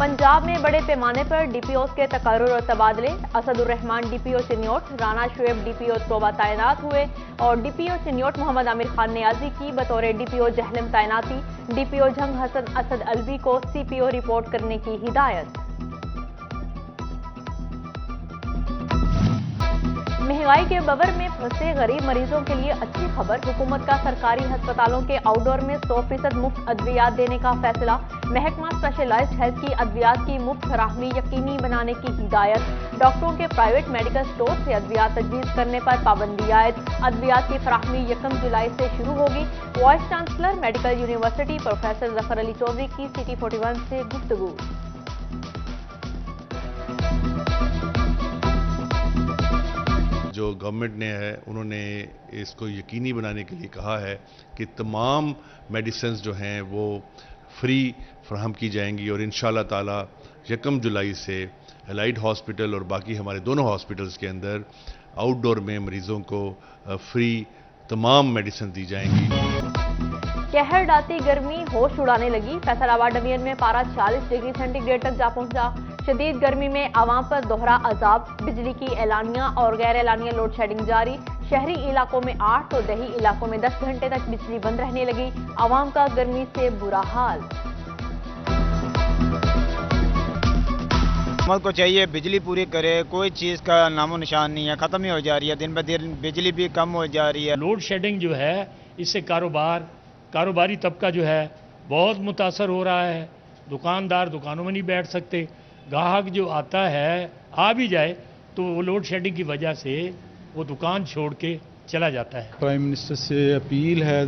पंजाब में बड़े पैमाने पर डीपीओ के तकर्रुर और तबादले। असदुर्रहमान डीपीओ चिन्योट, राना शुएब डीपीओ तोबा तैनात हुए और डीपीओ चिन्योट मोहम्मद आमिर खान नियाजी की बतौर डीपीओ जहलम तैनाती। डीपीओ जंग हसन असद अलवी को सीपीओ रिपोर्ट करने की हिदायत। महंगाई के बवर में फंसे गरीब मरीजों के लिए अच्छी खबर। हुकूमत का सरकारी अस्पतालों के आउटडोर में 100% मुफ्त अद्वियात देने का फैसला। महकमा स्पेशलाइज्ड हेल्थ की अद्वियात की मुफ्त फराहमी यकीनी बनाने की हिदायत। डॉक्टरों के प्राइवेट मेडिकल स्टोर से अद्वियात तजवीज़ करने पर पाबंदी आयद। अद्वियात की फराहमी 1 जुलाई से शुरू होगी। Vice chancellor medical university professor Zafar Ali Chaudhry की सिटी 41 से गुफ्तगू। जो गवर्नमेंट ने है उन्होंने इसको यकीनी बनाने के लिए कहा है कि तमाम मेडिसिन्स जो हैं वो फ्री फराहम की जाएंगी और इंशाल्लाह ताला 1 जुलाई से एलाइड हॉस्पिटल और बाकी हमारे दोनों हॉस्पिटल्स के अंदर आउटडोर में मरीजों को फ्री तमाम मेडिसिन दी जाएंगी। कहर डाती गर्मी होश उड़ाने लगी। फैसलाबाद डिवीजन में पारा 40 डिग्री सेंटीग्रेड तक जा पहुंचा। शदीद गर्मी में आवाम पर दोहरा अजाब। बिजली की एलानिया और गैर एलानिया लोड शेडिंग जारी। शहरी इलाकों में 8 तो देही इलाकों में 10 घंटे तक बिजली बंद रहने लगी। आवाम का गर्मी से बुरा हाल। हुकूमत को चाहिए बिजली पूरी करे, कोई चीज़ का नामो निशान नहीं है, ख़त्म ही हो जा रही है। दिन ब दिन बिजली भी कम हो जा रही है। लोड शेडिंग जो है इससे कारोबारी तबका जो है बहुत मुतासर हो रहा है। दुकानदार दुकानों में नहीं बैठ सकते। ग्राहक जो आता है आ भी जाए तो वो लोड शेडिंग की वजह से वो दुकान छोड़ के चला जाता है। प्राइम मिनिस्टर से अपील है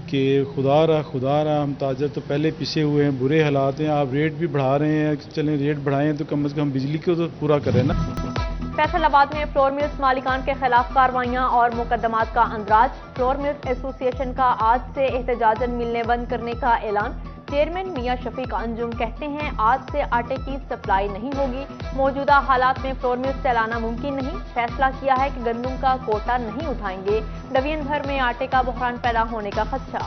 कि खुदा रहा हम ताजर तो पहले पिसे हुए हैं, बुरे हालात हैं, आप रेट भी बढ़ा रहे हैं, चलें रेट बढ़ाएं तो कम से कम बिजली को तो पूरा करें ना। फैसलाबाद में फ्लोर मिल्स मालिकान के खिलाफ कार्रवाइयां और मुकदमात का अंदराज। फ्लोर मिल्स एसोसिएशन का आज से एहतजाजन मिलने बंद करने का ऐलान। चेयरमैन मियां शफीक अंजुम कहते हैं आज से आटे की सप्लाई नहीं होगी। मौजूदा हालात में फ्लोर मिल्स चलाना मुमकिन नहीं। फैसला किया है कि गंदम का कोटा नहीं उठाएंगे। डिवीजन भर में आटे का बहरान पैदा होने का खदशा।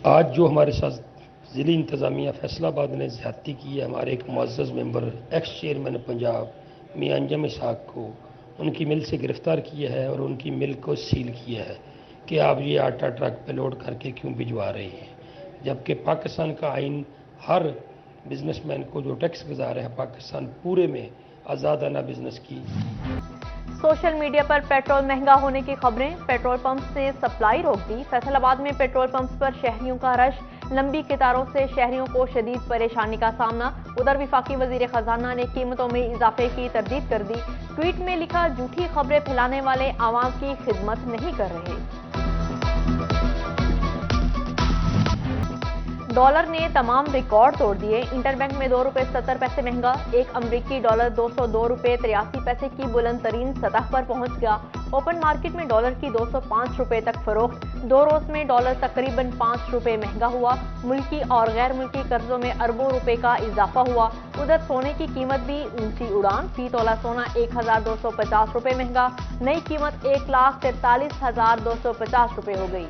आज जो हमारे साथ ज़िली इंतज़ामिया फैसलाबाद ने ज़्यादती की है, हमारे एक मुअज़्ज़ज़ मेंबर एक्स चेयरमैन पंजाब मियां अंजुम इसहाक को उनकी मिल से गिरफ्तार किया है और उनकी मिल को सील किया है कि आप ये आटा ट्रक पे लोड करके क्यों भिजवा रहे हैं, जबकि पाकिस्तान का आइन हर बिजनेसमैन को जो टैक्स गुजार है पाकिस्तान पूरे में आज़ादाना बिजनेस की। सोशल मीडिया पर पेट्रोल महंगा होने की खबरें। पेट्रोल पंप से सप्लाई रोक दी। फैसलाबाद में पेट्रोल पंप्स पर शहरियों का रश। लंबी कतारों से शहरियों को शदीद परेशानी का सामना। उधर वफाकी वजीर खजाना ने कीमतों में इजाफे की तरदीद कर दी। ट्वीट में लिखा, झूठी खबरें फैलाने वाले आवाम की खिदमत नहीं कर रहे। डॉलर ने तमाम रिकॉर्ड तोड़ दिए। इंटरबैंक में ₹2.70 महंगा। एक अमरीकी डॉलर $202.83 की बुलंद तरीन सतह पर पहुंच गया। ओपन मार्केट में डॉलर की ₹205 तक फरोख्त। 2 रोज में डॉलर तकरीबन ₹5 महंगा हुआ। मुल्की और गैर मुल्की कर्जों में अरबों रुपए का इजाफा हुआ। उधर सोने की कीमत भी ऊंची उड़ान। फी तोला सोना ₹1,250 महंगा। नई कीमत ₹1,43,250 हो गई।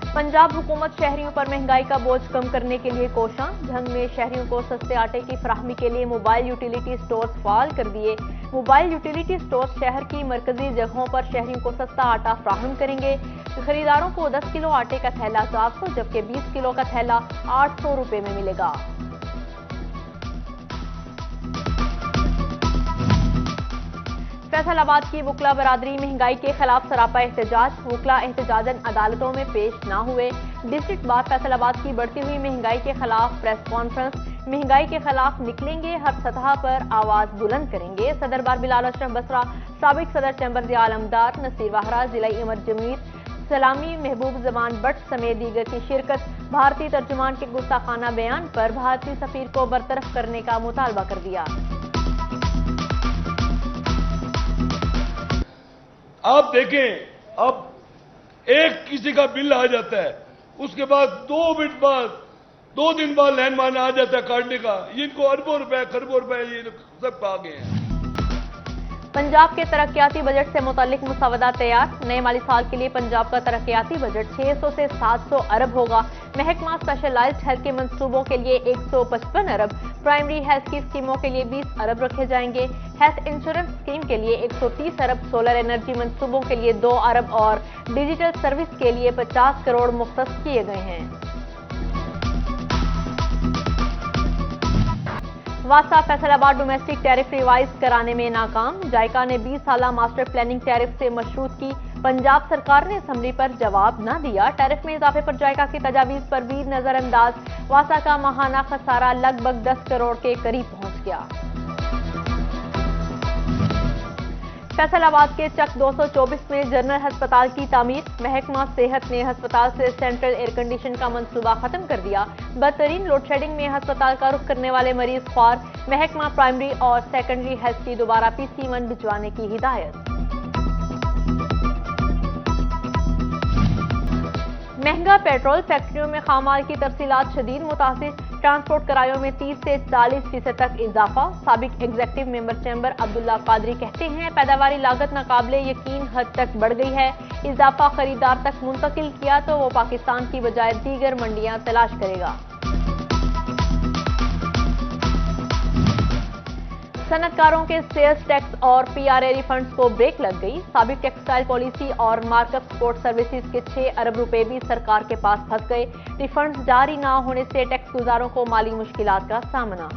पंजाब हुकूमत शहरियों पर महंगाई का बोझ कम करने के लिए कोशां। झंग में शहरियों को सस्ते आटे की फराहमी के लिए मोबाइल यूटिलिटी स्टोर्स फाल कर दिए। मोबाइल यूटिलिटी स्टोर्स शहर की मरकजी जगहों पर शहरियों को सस्ता आटा फराहम करेंगे। खरीदारों को 10 किलो आटे का थैला 400 जबकि 20 किलो का थैला ₹800 में मिलेगा। फैसलाबाद की वकला बरादरी महंगाई के खिलाफ सरापा एहतजाज। वकला एहतजाजन अदालतों में पेश न हुए। डिस्ट्रिक्ट बार फैसलाबाद की बढ़ती हुई महंगाई के खिलाफ प्रेस कॉन्फ्रेंस। महंगाई के खिलाफ निकलेंगे, हर सतह पर आवाज बुलंद करेंगे। सदर बार बिलाल अशरफ बसरा, साबिक सदर चैम्बर जिया आलमदार, नसीर वाहरा, जिला अमर जमीर सलामी, महबूब जमान भट्ट समेत दीगर की शिरकत। भारतीय तर्जुमान के गुस्ताखाना बयान पर भारतीय सफीर को बरतरफ करने का मुतालबा कर दिया। आप देखें, अब एक किसी का बिल आ जाता है, उसके बाद 2 मिनट बाद 2 दिन बाद लैंडमाइन आ जाता है काटने का। इनको अरबों रुपए खरबों रुपए ये सब आ गए हैं। पंजाब के तरक्याती बजट से मुतालिक मुसवदा तैयार। नए माली साल के लिए पंजाब का तरक्याती बजट 600 से 700 अरब होगा। महकमा स्पेशलाइज्ड हेल्थ के मंसूबों के लिए 155 अरब, प्राइमरी हेल्थ की स्कीमों के लिए 20 अरब रखे जाएंगे। हेल्थ इंश्योरेंस स्कीम के लिए 130 अरब, सोलर एनर्जी मंसूबों के लिए 2 अरब और डिजिटल सर्विस के लिए 50 करोड़ मुख्तस किए गए हैं। वासा फैसलाबाद डोमेस्टिक टैरिफ रिवाइज कराने में नाकाम। जायका ने 20 साला मास्टर प्लानिंग टैरिफ से मशरूत की। पंजाब सरकार ने असम्बली पर जवाब न दिया। टैरिफ में इजाफे पर जायका की तजावीज पर भी नजरअंदाज। वासा का माहाना खसारा लगभग 10 करोड़ के करीब पहुंच गया। फैसलाबाद के चक 224 में जनरल अस्पताल की तामीर। महकमा सेहत ने अस्पताल से सेंट्रल एयर कंडीशन का मंसूबा खत्म कर दिया। बदतरीन लोड शेडिंग में अस्पताल का रुख करने वाले मरीज ख्वार। महकमा प्राइमरी और सेकेंडरी हेल्थ की दोबारा PC1 भिजवाने की हिदायत। महंगा पेट्रोल, फैक्ट्रियों में खामाल की तरसीलात शदीद मुतासिर। ट्रांसपोर्ट किरायों में 30 से 40% तक इजाफा। साबिक executive member chamber Abdullah Qadri कहते हैं पैदावारी लागत नाकाबिले यकीन हद तक बढ़ गई है। इजाफा खरीदार तक मुंतकिल किया तो वो पाकिस्तान की बजाय दीगर मंडियां तलाश करेगा। सनतकारों के सेल्स टैक्स और PRA रिफंड्स को ब्रेक लग गई। साबिक टेक्सटाइल पॉलिसी और मार्कअप सपोर्ट सर्विसेज के 6 अरब रुपए भी सरकार के पास फंस गए। रिफंड्स जारी न होने से टैक्स गुजारों को माली मुश्किलात का सामना।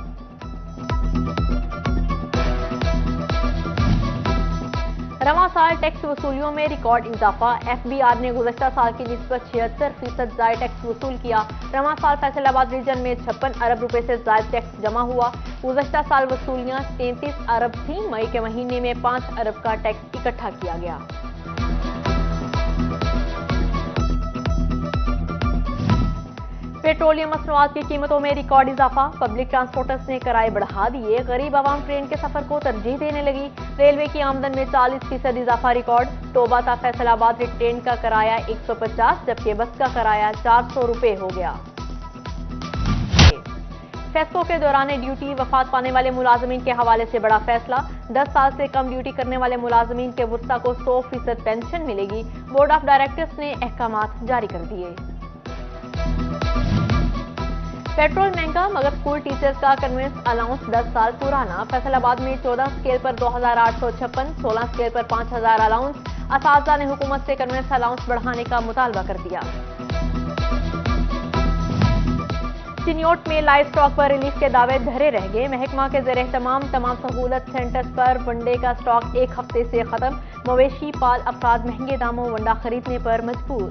रवां साल टैक्स वसूलियों में रिकॉर्ड इजाफा। FBR ने गुज़श्ता साल की निस्बत 76% जायद टैक्स वसूल किया। रवां साल फैसलाबाद रीजन में 56 अरब रुपए से जायद टैक्स जमा हुआ। गुज़श्ता साल वसूलियां 33 अरब थीं। मई के महीने में 5 अरब का टैक्स इकट्ठा किया गया। पेट्रोलियम मसनूआत की कीमतों में रिकॉर्ड इजाफा। पब्लिक ट्रांसपोर्टर्स ने किराए बढ़ा दिए। गरीब आवाम ट्रेन के सफर को तरजीह देने लगी। रेलवे की आमदन में 40% इजाफा रिकॉर्ड। टोबा ता फैसलाबाद ट्रेन का किराया 150 जबकि बस का किराया 400 रुपए हो गया। फेस्को के दौरान ड्यूटी वफात पाने वाले मुलाजमीन के हवाले से बड़ा फैसला। 10 साल से कम ड्यूटी करने वाले मुलाजमीन के वुरसा को 100% पेंशन मिलेगी। बोर्ड ऑफ डायरेक्टर्स ने अहकामात जारी कर दिए। पेट्रोल महंगा मगर स्कूल टीचर्स का कन्वेंस अलाउंस 10 साल पुराना। फैसलाबाद में 14 स्केल पर 2856, 16 स्केल पर 5000 अलाउंस। असातिज़ा ने हुकूमत से कन्वेंस अलाउंस बढ़ाने का मुतालबा कर दिया। चिन्योट में लाइव स्टॉक पर रिलीफ के दावे धरे रह गए। महकमा के ज़ेर तमाम सहूलत सेंटर्स पर वनडे का स्टॉक 1 हफ्ते से खत्म। मवेशी पाल अफराद महंगे दामों वंडा खरीदने पर मजबूर।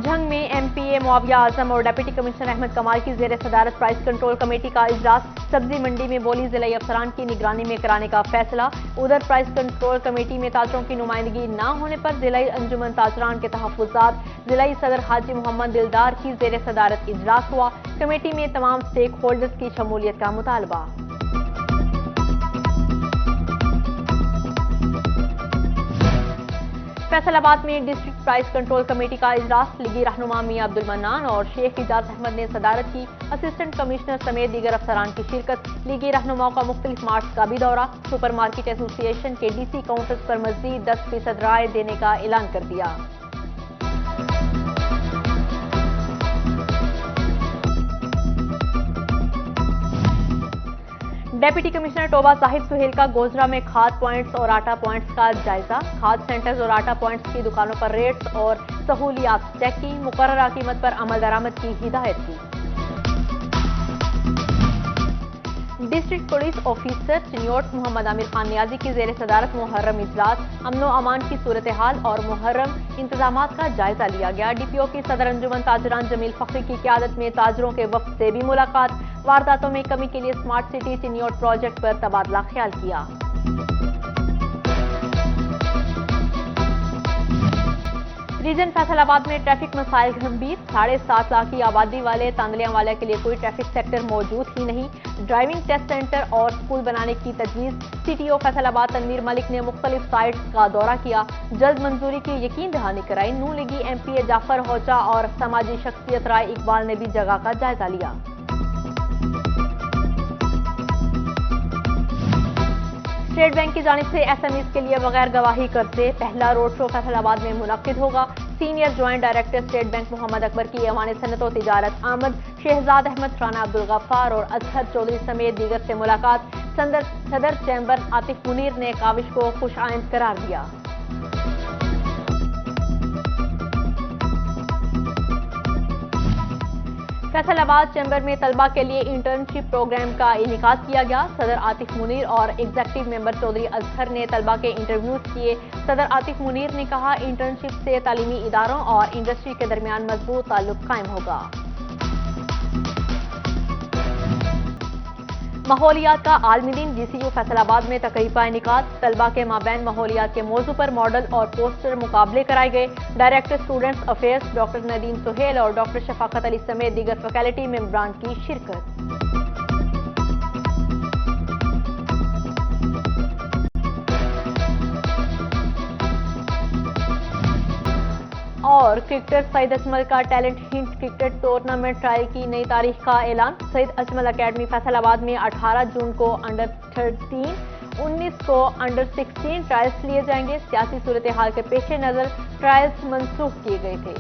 झंग में MPA मुआविया आजम और डिप्टी कमिश्नर अहमद कमाल की ज़ेर सदारत प्राइस कंट्रोल कमेटी का इजलास। सब्जी मंडी में बोली जिला अफसरान की निगरानी में कराने का फैसला। उधर प्राइस कंट्रोल कमेटी में ताजरों की नुमाइंदगी न होने पर जिला अंजुमन ताजरान के तहफ़्फ़ुज़ात। जिला सदर हाजी मोहम्मद दिलदार की ज़ेर सदारत इजलास हुआ। कमेटी में तमाम स्टेक होल्डर्स की शमूलियत का मुतालबा। फैसलाबाद में डिस्ट्रिक्ट प्राइस कंट्रोल कमेटी का इजलास। लीगी रहनुमा मियां अब्दुल मन्नान और शेख इजाज अहमद ने सदारत की। असिस्टेंट कमिश्नर समेत दीगर अफसरान की शिरकत। लीगी रहनुमाओं का मुख्तलिफ मार्ट्स का भी दौरा। सुपर मार्केट एसोसिएशन के DC काउंटर्स पर मजीद 10% राय देने का ऐलान कर दिया। डेप्यूटी कमिश्नर टोबा साहिब सुहेल का गोजरा में खाद पॉइंट्स और आटा पॉइंट्स का जायजा। खाद सेंटर्स और आटा पॉइंट्स की दुकानों पर रेट्स और सहूलियात चेक की। मुकर्ररा कीमत पर अमल दरामद की हिदायत की। District police officer Chiniot Mohammad Aamir Khan Niazi की ज़ेर सदारत मुहर्रम इजलास। अमनो अमान की सूरत हाल और मुहर्रम इंतजामात का जायजा लिया गया। DPO की सदर अंजुमन ताजरान जमील फखरी की क़यादत में ताजरों के वफ्द से भी मुलाकात। वारदातों में कमी के लिए स्मार्ट सिटी चिन्योट प्रोजेक्ट पर तबादला ख्याल किया। रीजन फैसलाबाद में ट्रैफिक मसाइल गंभीर। 7.5 लाख की आबादी वाले तांदलियांवाला के लिए कोई ट्रैफिक सेक्टर मौजूद ही नहीं। ड्राइविंग टेस्ट सेंटर और स्कूल बनाने की तजवीज़। CTO फैसलाबाद तनवीर मलिक ने मुख्तलिफ साइट्स का दौरा किया। जल्द मंजूरी की यकीन दहानी कराई। नून लीगी MPA जाफर होचा और समाजी शख्सियत राय इकबाल ने भी जगह का जायजा लिया। اسٹیٹ بینک کی جانب سے SMEs کے لیے بغیر گواہی کرتے پہلا روڈ شو فیصل آباد میں منعقد ہوگا. Senior joint director state bank Mohammad Akbar کی ایوان صنعت و تجارت آمد شہزاد احمد رانا عبدالغفار اور اظہر چودھری سمیت دیگر سے ملاقات. صدر چیمبر عاطف منیر نے کاوش کو خوش آئند قرار دیا. فیصل آباد چیمبر میں طلبہ کے لیے انٹرنشپ پروگرام کا انعقاد کیا گیا. صدر عاطف منیر اور ایگزیکٹو ممبر چودھری اظہر نے طلبہ کے انٹرویوز کیے. صدر عاطف منیر نے کہا انٹرنشپ سے تعلیمی اداروں اور انڈسٹری کے درمیان مضبوط تعلق قائم ہوگا. ماحولیات کا عالمی دن GCU فیصل آباد میں تقریب کا انعقاد. طلبہ کے مابین ماحولیات کے موضوع پر ماڈل اور پوسٹر مقابلے کرائے گئے. Director students affairs doctor Nadeem Sohail اور ڈاکٹر شفاقت علی سمیت دیگر فیکلٹی ممبران کی شرکت. اور کرکٹر سعید اجمل کا talent hunt cricket tournament trial کی نئی تاریخ کا اعلان. سعید اجمل اکیڈمی فیصل آباد میں 18 جون کو انڈر 13 19 کو انڈر 16 ٹرائلز لیے جائیں گے. سیاسی صورتحال کے پیش نظر ٹرائلز منسوخ کیے گئے تھے.